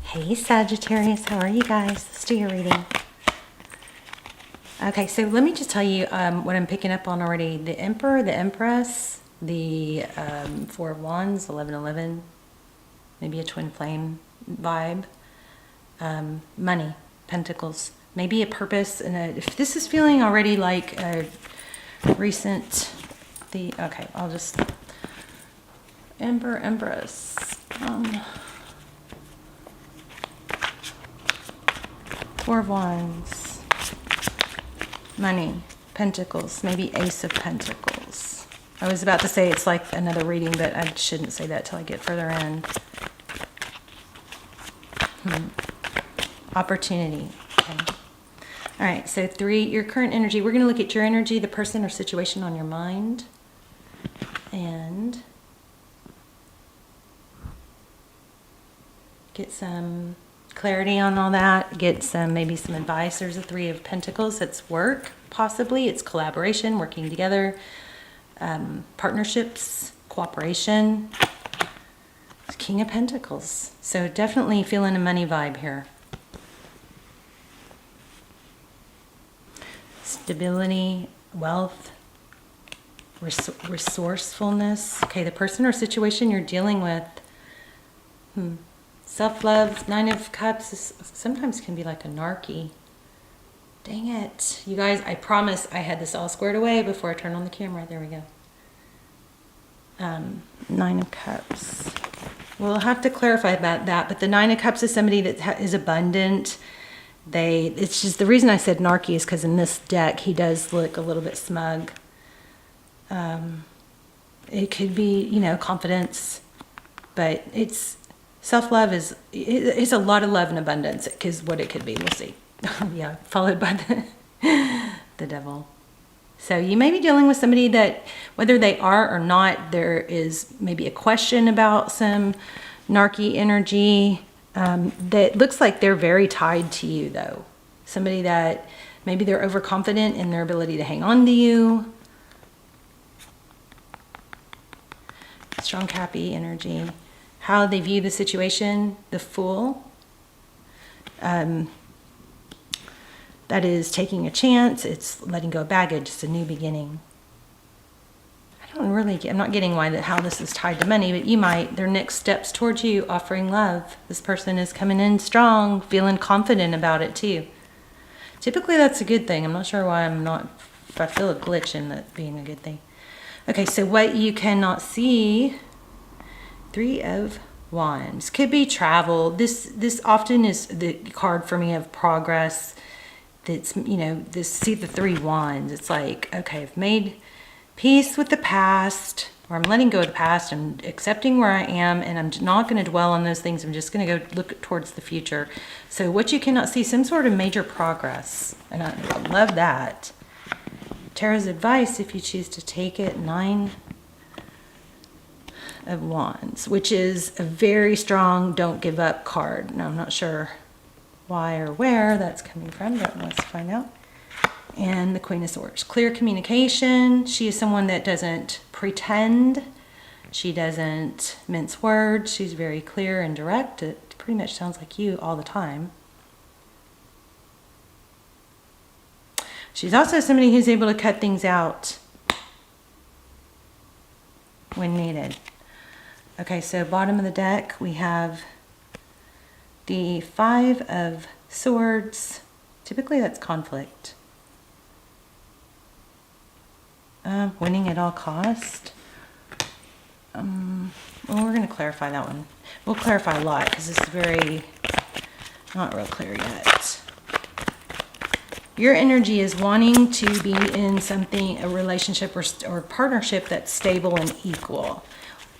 Hey Sagittarius, how are you guys? Let's do your reading. Okay, so let me just tell you what I'm picking up on already. The Emperor, the Empress, the Four of Wands, 1111, maybe a twin flame vibe. Money, Pentacles, maybe a purpose. And if this is feeling already like a recent, okay, I'll just, Emperor, Empress. Four of Wands, money, Pentacles, maybe Ace of Pentacles. I was about to say it's like another reading, but I shouldn't say that till I get further in. Opportunity. Okay. All right, so 3, your current energy. We're going to look at your energy, the person or situation on your mind, and get some clarity on all that, get some, maybe some advice. There's a 3 of Pentacles. It's work, possibly. It's collaboration, working together, partnerships, cooperation. It's King of Pentacles. So definitely feeling a money vibe here. Stability, wealth, resourcefulness. Okay, the person or situation you're dealing with. Self-love, 9 of Cups is, sometimes can be like a narky. Dang it. You guys, I promise I had this all squared away before I turned on the camera. There we go. 9 of Cups. We'll have to clarify about that, but the 9 of Cups is somebody that is abundant. It's just, the reason I said narky is because in this deck he does look a little bit smug. It could be, you know, confidence, but it's, self-love is, it's a lot of love and abundance, because what it could be, we'll see. Yeah, followed by the devil. So you may be dealing with somebody that, whether they are or not, there is maybe a question about some narky energy. That looks like they're very tied to you, though. Somebody that maybe they're overconfident in their ability to hang on to you. Strong, happy energy. How they view the situation, the Fool. That is taking a chance. It's letting go of baggage. It's a new beginning. I'm not getting how this is tied to money, but you might, their next steps towards you, offering love. This person is coming in strong, feeling confident about it too. Typically that's a good thing. I'm not sure why if I feel a glitch in that being a good thing. Okay, so what you cannot see, 3 of Wands. Could be travel. This often is the card for me of progress. That's, you know, see the 3 Wands. It's like, okay, I've made peace with the past, or I'm letting go of the past, I'm accepting where I am, and I'm not going to dwell on those things. I'm just going to go look towards the future. So what you cannot see, some sort of major progress, and I love that. Tarot's advice, if you choose to take it, 9 of Wands, which is a very strong don't give up card. Now I'm not sure why or where that's coming from, but let's find out. And the Queen of Swords. Clear communication. She is someone that doesn't pretend. She doesn't mince words. She's very clear and direct. It pretty much sounds like you all the time. She's also somebody who's able to cut things out when needed. Okay, so bottom of the deck we have the 5 of Swords. Typically that's conflict. Winning at all cost. Well, we're going to clarify that one. We'll clarify a lot because it's very not real clear yet. Your energy is wanting to be in something, a relationship or partnership that's stable and equal.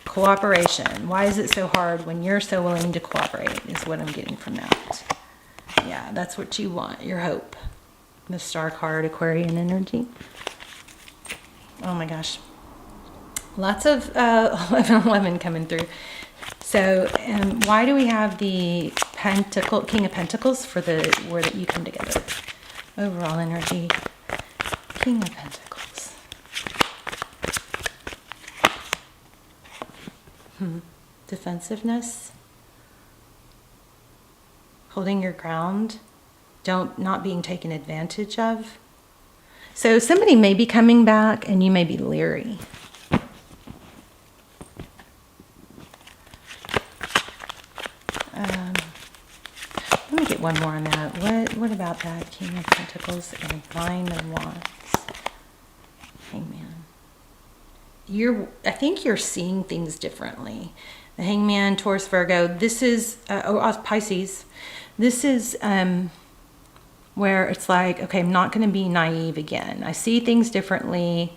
Cooperation. Why is it so hard when you're so willing to cooperate is what I'm getting from that. Yeah, that's what you want, your hope. The Star card, Aquarian energy. Oh my gosh. Lots of 11 coming through. So why do we have the King of Pentacles for the word that you come together? Overall energy. King of Pentacles. Defensiveness. holding your ground, not being taken advantage of. So somebody may be coming back and you may be leery. Let me get one more on that. What about that? King of Pentacles and Nine of Wands. Hangman. I think you're seeing things differently. The Hangman, Taurus, Virgo. This is Pisces. This is where it's like, okay, I'm not going to be naive again. I see things differently.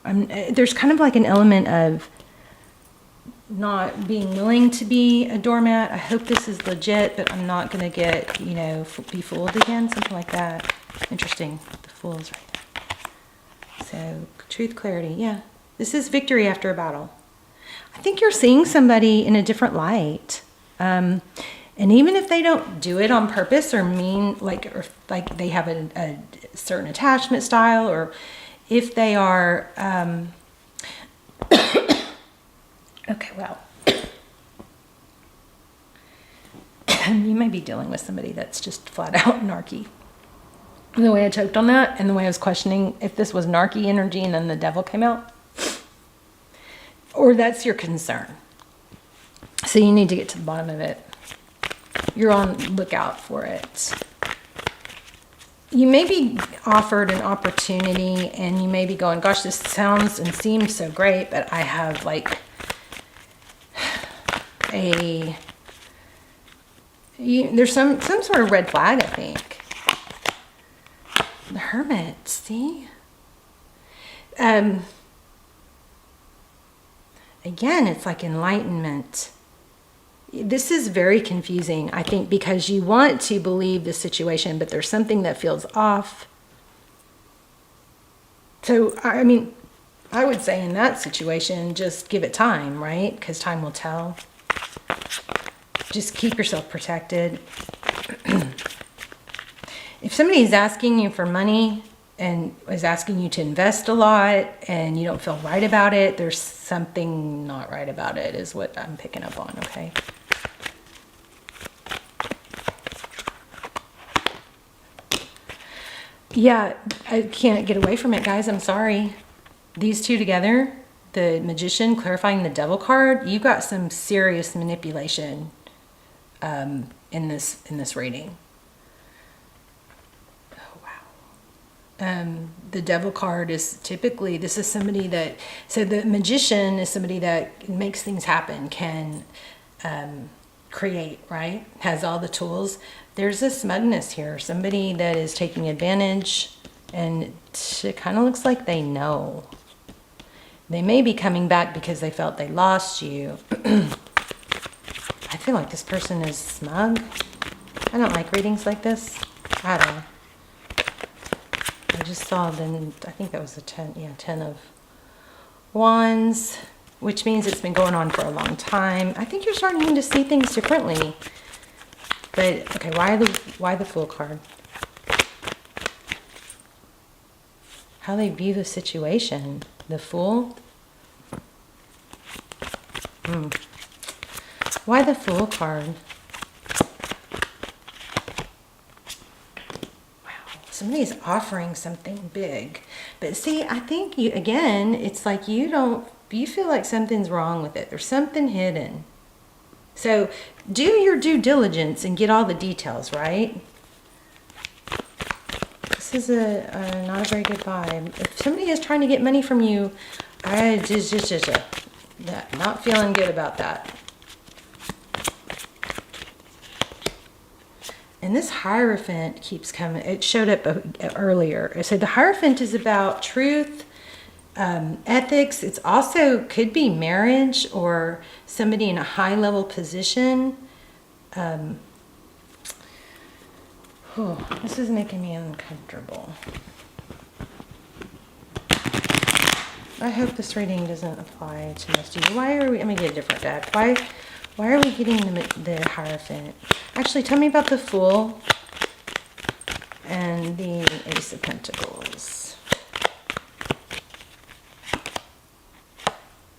There's kind of like an element of not being willing to be a doormat. I hope this is legit, but I'm not going to get, be fooled again. Something like that. Interesting. The Fool's right there. So, truth, clarity. Yeah. This is victory after a battle. I think you're seeing somebody in a different light. And even if they don't do it on purpose or like they have a certain attachment style, or if they are, okay, well, you may be dealing with somebody that's just flat out narky. The way I choked on that and the way I was questioning if this was narky energy and then the devil came out, or that's your concern. So you need to get to the bottom of it. You're on lookout for it. You may be offered an opportunity and you may be going, gosh, this sounds and seems so great, but I have like there's some sort of red flag, I think. The Hermit, see? Again, it's like enlightenment. This is very confusing, I think, because you want to believe the situation, but there's something that feels off. So, I mean, I would say in that situation, just give it time, right? Because time will tell. Just keep yourself protected. If somebody is asking you for money and is asking you to invest a lot and you don't feel right about it, there's something not right about it, is what I'm picking up on, okay? Yeah, I can't get away from it, guys. I'm sorry. These two together, the Magician clarifying the Devil card, you got some serious manipulation in this reading. Oh, wow. The Devil card is typically, this is somebody that, so the Magician is somebody that makes things happen, can create, right? Has all the tools. There's a smugness here. Somebody that is taking advantage, and it kind of looks like they know. They may be coming back because they felt they lost you. I feel like this person is smug. I don't like readings like this. I don't know. I just saw then, I think that was the 10 of Wands, which means it's been going on for a long time. I think you're starting to see things differently. But, okay, why the Fool card? How they view the situation. The Fool? Why the Fool card? Wow, somebody's offering something big. But see, I think you, again, it's like you feel like something's wrong with it. There's something hidden. So do your due diligence and get all the details, right? This is not a very good vibe. If somebody is trying to get money from you, not feeling good about that. And this Hierophant keeps coming. It showed up earlier. So the Hierophant is about truth, ethics. It's also could be marriage or somebody in a high level position. This is making me uncomfortable. I hope this reading doesn't apply to most of you. Why are we, let me get a different deck. Why are we getting the Hierophant? Actually, tell me about the Fool and the Ace of Pentacles.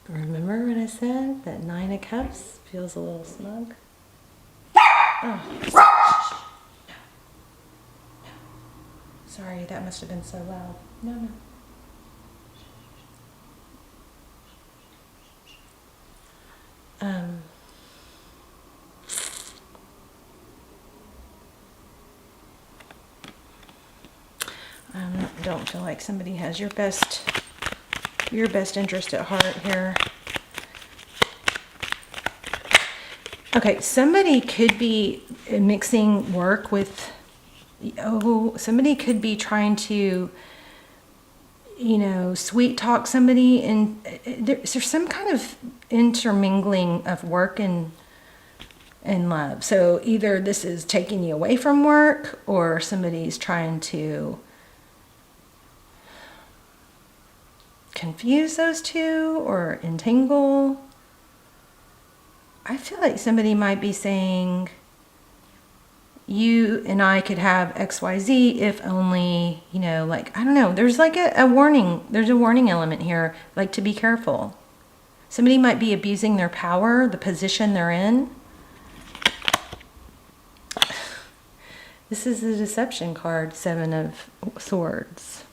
Remember what I said? That 9 of Cups feels a little smug. Oh. Sorry, that must have been so loud. No, no. Don't feel like somebody has your best interest at heart here. Okay, somebody could be mixing work with, somebody could be trying to, sweet talk somebody, and there's some kind of intermingling of work and love. So either this is taking you away from work, or somebody's trying to confuse those two or entangle. I feel like somebody might be saying, you and I could have XYZ if only, I don't know. There's like a warning. There's a warning element here, like to be careful. Somebody might be abusing their power, the position they're in. This is the deception card, 7 of Swords.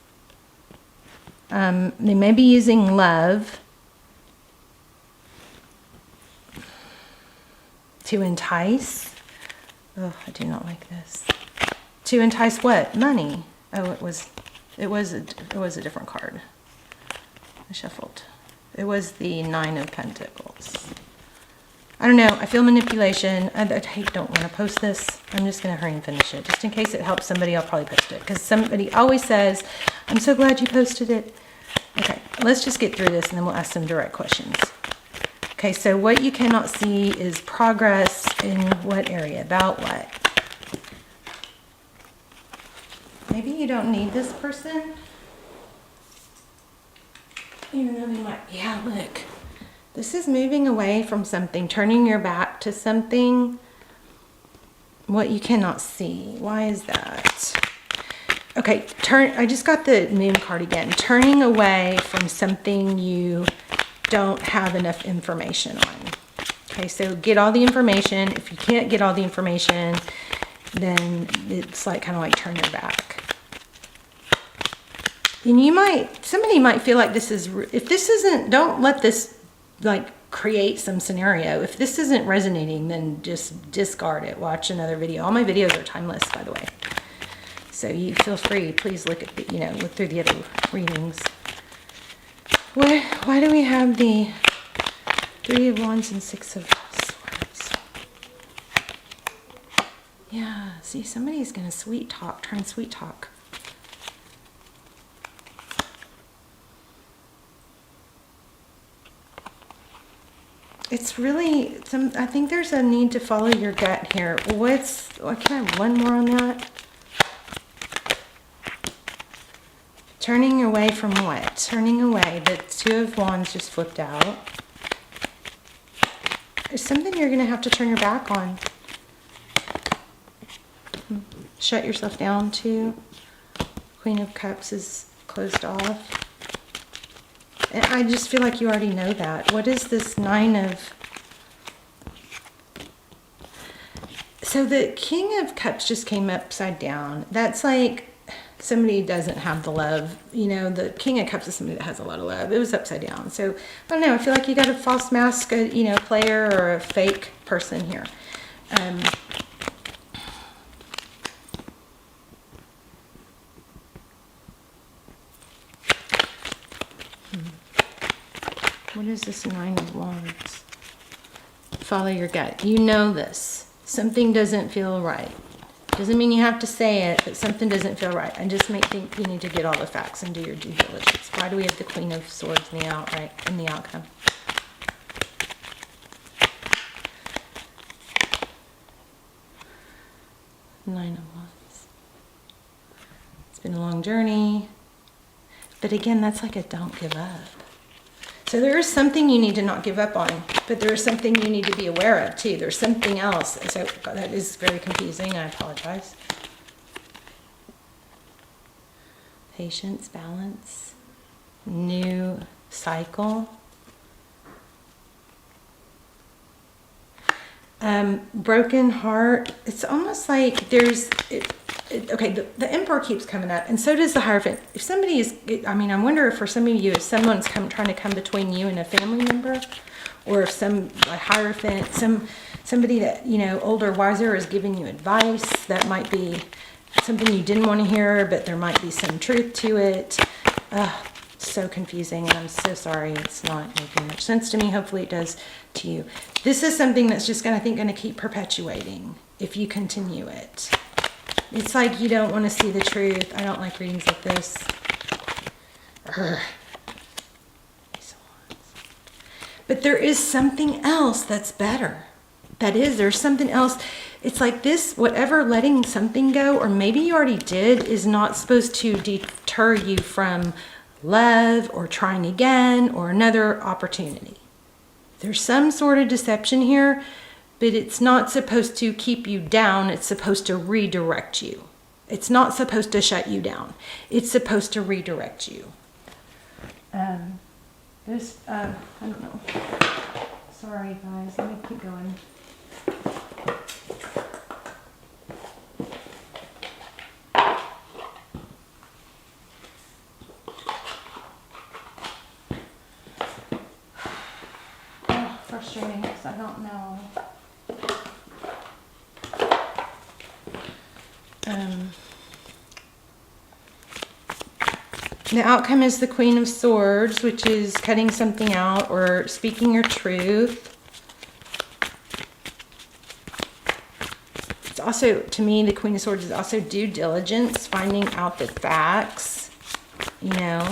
They may be using love to entice. Oh, I do not like this. To entice what? Money. Oh, it was a different card. I shuffled. It was the 9 of Pentacles. I don't know. I feel manipulation. I don't want to post this. I'm just going to hurry and finish it. Just in case it helps somebody, I'll probably post it. Because somebody always says, I'm so glad you posted it. Okay, let's just get through this and then we'll ask some direct questions. Okay, so what you cannot see is progress in what area? About what? Maybe you don't need this person. Even though they might, yeah, look. This is moving away from something, turning your back to something. What you cannot see. Why is that? Okay, I just got the Moon card again. Turning away from something you don't have enough information on. Okay, so get all the information. If you can't get all the information, then it's like kind of like turn your back. And somebody might feel like this is, if this isn't, don't let this like create some scenario. If this isn't resonating, then just discard it. Watch another video. All my videos are timeless, by the way. So you feel free, please look at the, look through the other readings. Why do we have the 3 of Wands and 6 of Swords? Yeah, see, somebody's going to try and sweet talk. It's really, I think there's a need to follow your gut here. Can I have one more on that? Turning away from what? Turning away. The 2 of Wands just flipped out. There's something you're going to have to turn your back on. Shut yourself down to. Queen of Cups is closed off. And I just feel like you already know that. What is this 9 of... So the King of Cups just came upside down. That's like somebody doesn't have the love. The King of Cups is somebody that has a lot of love. It was upside down. So, I don't know. I feel like you got a false mask, player or a fake person here. What is this 9 of Wands? Follow your gut. You know this. Something doesn't feel right. Doesn't mean you have to say it, but something doesn't feel right. I just think you need to get all the facts and do your due diligence. Why do we have the Queen of Swords in the outcome? Nine of Wands. It's been a long journey. But again, that's like a don't give up. So there is something you need to not give up on, but there is something you need to be aware of too. There's something else. So that is very confusing. I apologize. Patience, balance, new cycle. Broken heart. It's almost like there's... okay, the Emperor keeps coming up, and so does the Hierophant. If somebody is... I mean, I wonder if for some of you, if someone's trying to come between you and a family member, or if a Hierophant, somebody that, you know, older, wiser is giving you advice that might be something you didn't want to hear, but there might be some truth to it. So confusing, and I'm so sorry it's not making much sense to me. Hopefully it does to you. This is something that's just going to keep perpetuating if you continue it. It's like you don't want to see the truth. I don't like readings like this. But there is something else that's better. There's something else. It's like this, whatever letting something go, or maybe you already did, is not supposed to deter you from love or trying again or another opportunity. There's some sort of deception here, but it's not supposed to keep you down. It's supposed to redirect you. It's not supposed to shut you down. It's supposed to redirect you. I don't know. Sorry, guys. Let me keep going. Frustrating because I don't know. The outcome is the Queen of Swords, which is cutting something out or speaking your truth. It's also, to me, the Queen of Swords is also due diligence, finding out the facts, you know.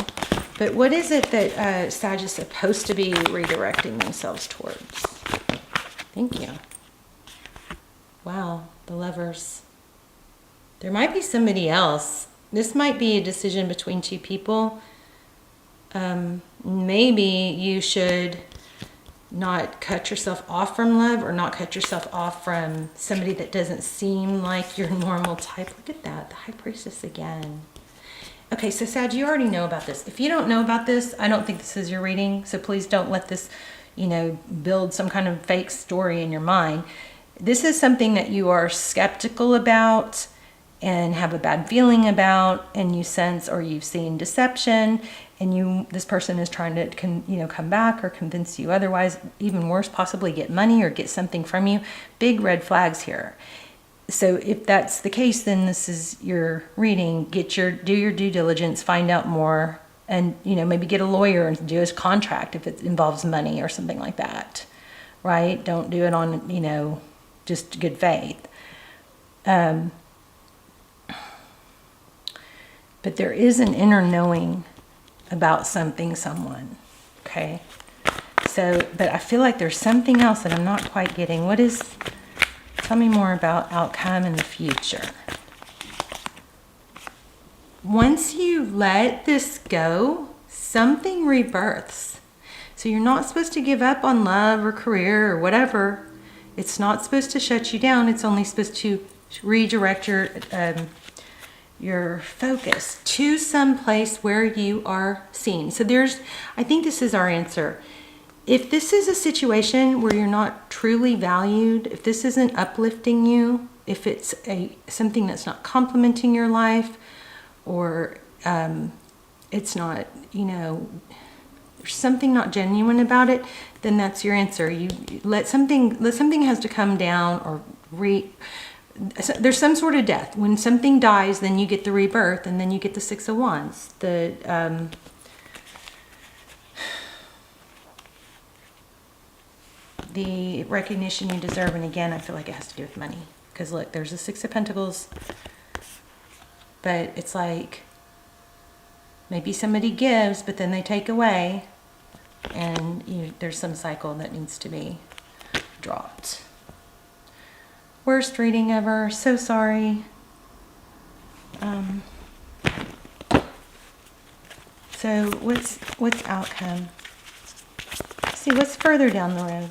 But what is it that Sag is supposed to be redirecting themselves towards? Thank you. Wow, the Lovers. There might be somebody else. This might be a decision between two people. Maybe you should not cut yourself off from love, or not cut yourself off from somebody that doesn't seem like your normal type. Look at that, the High Priestess again. Okay, so Sag, you already know about this. If you don't know about this, I don't think this is your reading. So please don't let this, you know, build some kind of fake story in your mind. This is something that you are skeptical about and have a bad feeling about, and you sense or you've seen deception, and this person is trying to come back or convince you otherwise. Even worse, possibly get money or get something from you. Big red flags here. So if that's the case, then this is your reading. Do your due diligence, find out more, and maybe get a lawyer and do a contract if it involves money or something like that, right? Don't do it on just good faith. But there is an inner knowing about someone, okay? But I feel like there's something else that I'm not quite getting. Tell me more about outcome in the future. Once you let this go, something rebirths. So you're not supposed to give up on love or career or whatever. It's not supposed to shut you down. It's only supposed to redirect your focus to some place where you are seen. So I think this is our answer. If this is a situation where you're not truly valued, if this isn't uplifting you, if it's something that's not complimenting your life, or it's not, there's something not genuine about it, then that's your answer. You let something has to come down, or there's some sort of death. When something dies, then you get the rebirth, and then you get the Six of Wands. The recognition you deserve, and again, I feel like it has to do with money. Because look, there's the Six of Pentacles, but it's like maybe somebody gives, but then they take away, and there's some cycle that needs to be dropped. Worst reading ever. So sorry. So what's outcome? See, what's further down the road?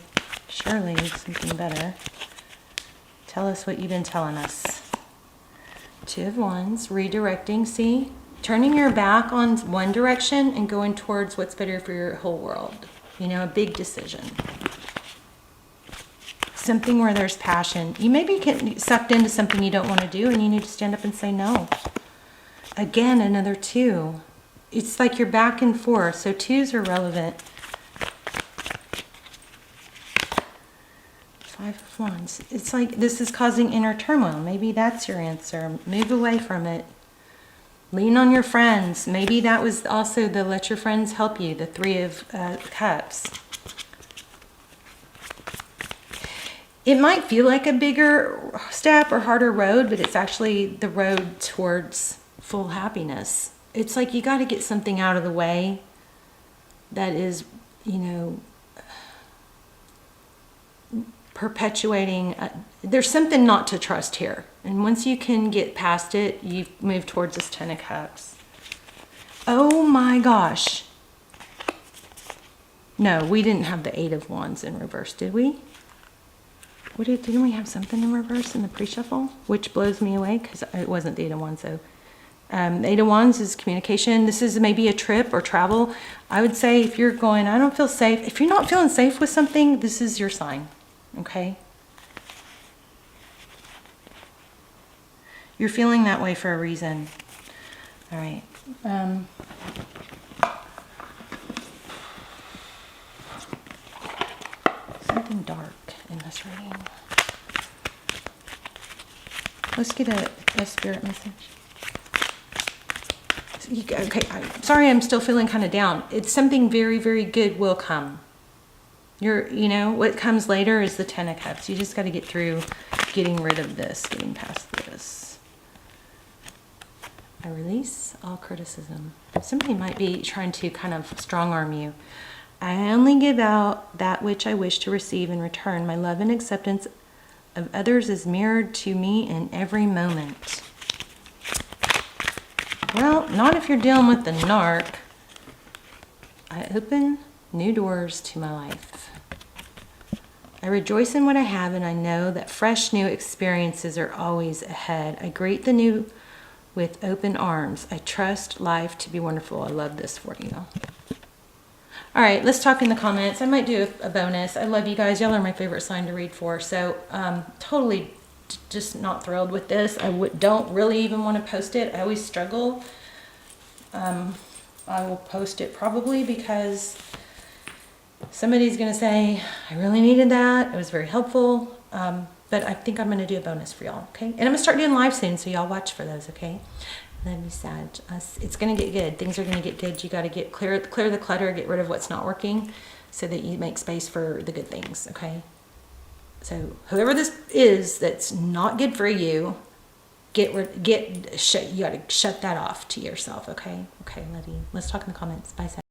Surely something better. Tell us what you've been telling us. Two of Wands, redirecting, see? Turning your back on one direction and going towards what's better for your whole world. A big decision. something where there's passion. You may be getting sucked into something you don't want to do, and you need to stand up and say no. Again, another 2. It's like you're back and forth, so 2s are relevant. 5 of Wands. It's like this is causing inner turmoil. Maybe that's your answer. Move away from it. Lean on your friends. Maybe that was also the let your friends help you, the 3 of Cups. It might feel like a bigger step or harder road, but it's actually the road towards full happiness. It's like you got to get something out of the way that is, you know, perpetuating. There's something not to trust here. And once you can get past it, you move towards this 10 of Cups. Oh my gosh. No, we didn't have the 8 of Wands in reverse, did we? Didn't we have something in reverse in the pre-shuffle? Which blows me away because it wasn't the 8 of Wands. So, 8 of Wands is communication. This is maybe a trip or travel. I would say if you're going, I don't feel safe. If you're not feeling safe with something, this is your sign. Okay? You're feeling that way for a reason. All right. Something dark in this reading. Let's get a spirit message. Okay, sorry, I'm still feeling kind of down. It's something very, very good will come. You know, what comes later is the 10 of Cups. You just got to get through getting rid of this, getting past this. I release all criticism. Somebody might be trying to kind of strong arm you. I only give out that which I wish to receive in return. My love and acceptance of others is mirrored to me in every moment. Well, not if you're dealing with the narc. I open new doors to my life. I rejoice in what I have, and I know that fresh new experiences are always ahead. I greet the new with open arms. I trust life to be wonderful. I love this for you. All right, let's talk in the comments. I might do a bonus. I love you guys. Y'all are my favorite sign to read for. So totally just not thrilled with this. Don't really even want to post it. I always struggle. I will post it probably because somebody's going to say, I really needed that. It was very helpful. But I think I'm going to do a bonus for y'all, okay? And I'm going to start doing live soon, so y'all watch for those, okay? Let me Sag. It's going to get good. Things are going to get good. You got to get clear the clutter, get rid of what's not working so that you make space for the good things, okay? So whoever this is that's not good for you, you got to shut that off to yourself, okay? Okay, love you. Let's talk in the comments. Bye, Sag.